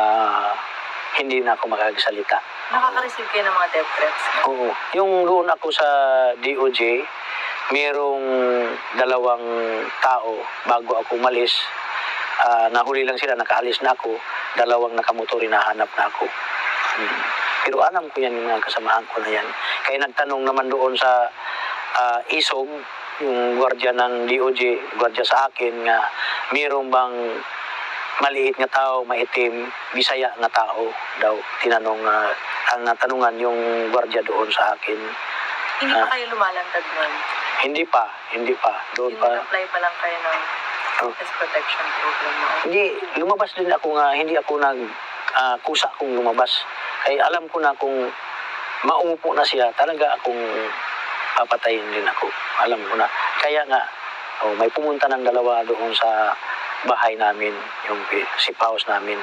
hindi na ako makagsalita. Nakaka-receive kayo ng mga death threats? No? Oo. Yung doon ako sa DOJ, mayroong 2 tao bago ako umalis. Nahuli lang sila, nakaalis na ako. 2 nakamotor, hinahanap na ako. Pero alam ko yan, yung mga kasamahan ko na yan. Kaya nagtanong naman doon sa ISOG, yung gwardiya ng DOJ, gwardiya sa akin, nga mayroon bang maliit nga tao, maitim, Bisaya nga tao daw. Tinanong, ang natanungan yung gwardiya doon sa akin. Hindi pa kayo lumalantad nun? Hindi pa. Doon Yung pa. apply pa lang kayo ng witness protection program mo? Hindi, lumabas din ako nga, hindi ako kusa akong lumabas. Kaya alam ko na kung maupo na siya, talaga akong papatayin din ako. Alam ko na. Kaya nga, may pumunta ng 2 doon sa bahay namin, yung safe house namin.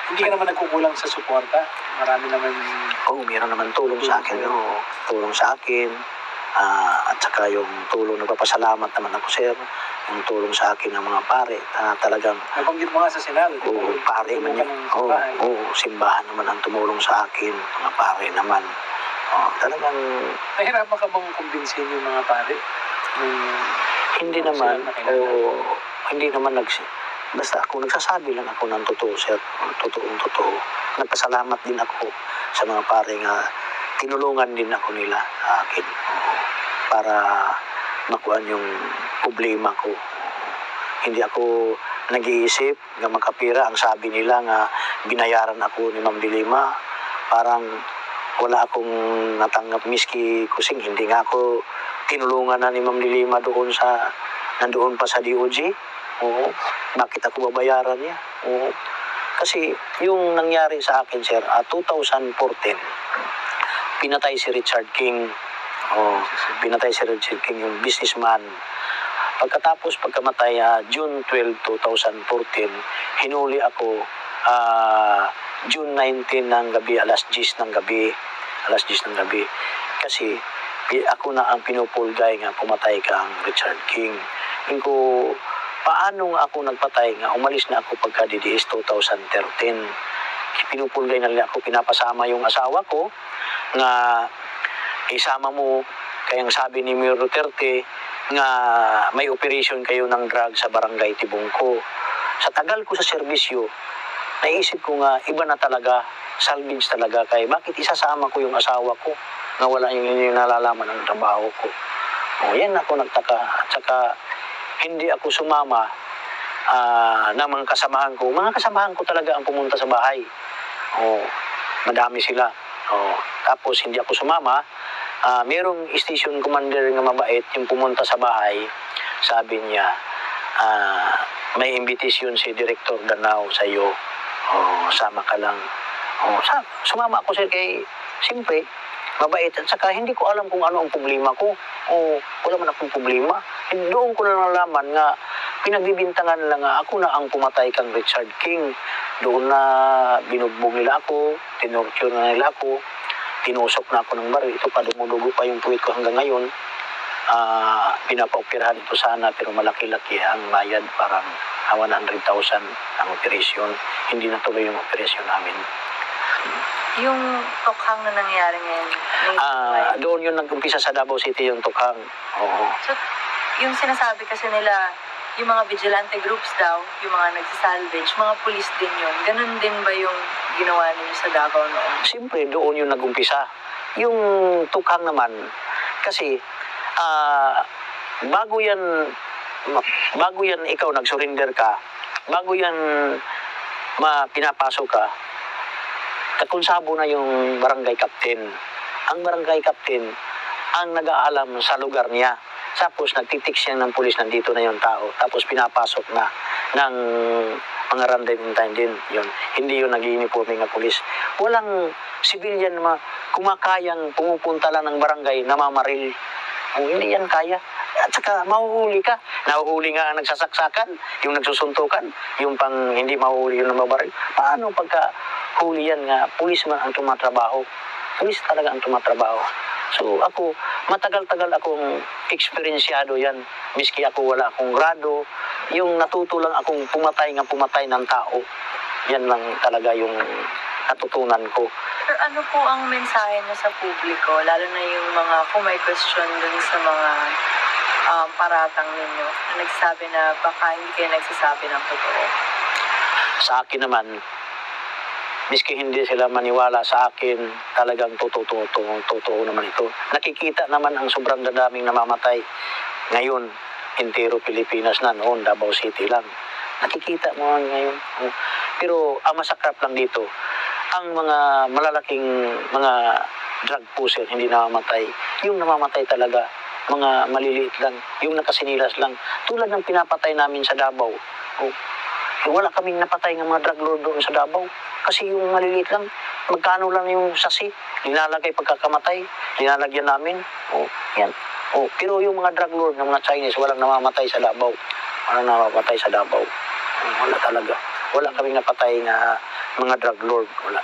Hindi ka naman nagkukulang sa suporta? Marami naman... Meron naman tulong sa akin. Tulong sa akin. At saka yung tulong, nagpapasalamat naman ako sir. Yung tulong sa akin ng mga pare. Talagang... Nabanggit mo nga sa Senado. Pare man yan. Simbahan naman ang tumulong sa akin. Mga pare naman. Talagang... Nahirapan ka bang kumbinsin yung mga pare? Hindi naman. Hindi naman basta ako, nagsasabi lang ako ng totoo, sir. Totoo. Nagpasalamat din ako sa mga pare nga tinulungan din ako nila sa akin. Para makuha yung problema ko. Hindi ako nag-iisip nga makapira. Ang sabi nila nga binayaran ako ni Ma'am Dilima. Parang wala akong natanggap miski kusing. Hindi nga ako tinulungan na ni Ma'am Dilima nandoon pa sa DOJ. Bakit ako babayaran niya? Kasi yung nangyari sa akin, sir, 2014, pinatay si Richard King. Pinatay si Richard King, yung businessman. Pagkamatay, June 12, 2014, hinuli ako June 19 ng gabi, alas 10 ng gabi. Kasi ako na ang pinupulgay nga pumatay kang Richard King. Yung ko, paano nga ako nagpatay nga, umalis na ako pagka DDS 2013. Pinupulgay na nila ako, pinapasama yung asawa ko nga isama mo, kayang sabi ni Mayor Duterte nga may operation kayo ng drug sa barangay Tibungko. Sa tagal ko sa serbisyo, naisip ko nga iba na talaga, salvage talaga, kay bakit isasama ko yung asawa ko na wala yung nalalaman ng trabaho ko. Yan ako nagtaka. At saka hindi ako sumama ng mga kasamahan ko. Mga kasamahan ko talaga ang pumunta sa bahay. Madami sila. Tapos hindi ako sumama. Merong station commander nga mabait yung pumunta sa bahay. Sabi niya, may invitation si Director Danao sa iyo. Sama ka lang. Sumama ako sir kay siyempre mabait. At saka hindi ko alam kung ano ang problema ko. Wala man akong problema. Doon ko na nalaman nga pinagbibintangan lang nga ako na ang pumatay kang Richard King. Doon na binugbog nila ako, tinorture na nila ako, tinusok na ako ng baril. Ito pa, dumudugo pa yung puwit ko hanggang ngayon. Pinapaoperahan ito sana pero malaki-laki ang bayad, parang 100,000 ang operasyon. Hindi natuloy yung operasyon namin. Yung tokhang na nangyayari ngayon. Doon yun nag-umpisa sa Davao City yung tukhang. Oo. So, yung sinasabi kasi nila, yung mga vigilante groups daw, yung mga nagsisalvage, mga pulis din yun. Ganun din ba yung ginawa ninyo sa Davao noon? Siyempre, doon yung nag-umpisa. Yung tukhang naman, kasi bago yan ikaw nag-surrender ka, bago yan pinapasok ka, kakonsabo na yung barangay captain. Ang barangay captain ang nag-aalam sa lugar niya. Tapos nagtitiks siya ng pulis, nandito na yung tao. Tapos pinapasok na ng mga random time din. Yun. Hindi yun nag-uniforme nga pulis. Walang civilian na kumakayang pumupunta lang ng barangay na mamaril. Hindi yan kaya. At saka mahuhuli ka. Nahuhuli nga ang nagsasaksakan, yung nagsusuntukan, yung pang hindi mahuhuli yung namabaril. Paano pagka huli yan nga, pulis man ang tumatrabaho? Pulis talaga ang tumatrabaho. So ako, matagal-tagal akong eksperyensyado yan. Miski ako wala akong grado, yung natuto lang akong pumatay ng tao. Yan lang talaga yung natutunan ko. Pero ano po ang mensahe niyo sa publiko, lalo na yung mga kung may question dun sa mga paratang ninyo na nagsasabi na baka hindi kayo nagsasabi ng totoo? Sa akin naman, miski hindi sila maniwala sa akin, talagang totoo naman ito. Nakikita naman ang sobrang daming namamatay. Ngayon, entero Pilipinas na, noon Davao City lang. Nakikita mo ngayon. Pero ang masakrap lang dito, ang mga malalaking mga drug pusher hindi namamatay. Yung namamatay talaga, mga maliliit lang, yung nakasinilas lang. Tulad ng pinapatay namin sa Davao. Wala kaming napatay ng mga drug lord doon sa Davao. Kasi yung maliliit lang, magkano lang yung sasi, linalagay pagkakamatay, linalagyan namin. Yan. Pero yung mga drug lord ng mga Chinese, walang namamatay sa Davao. Walang namamatay sa Davao. Wala talaga. Wala kaming napatay na mga drug lord. Wala.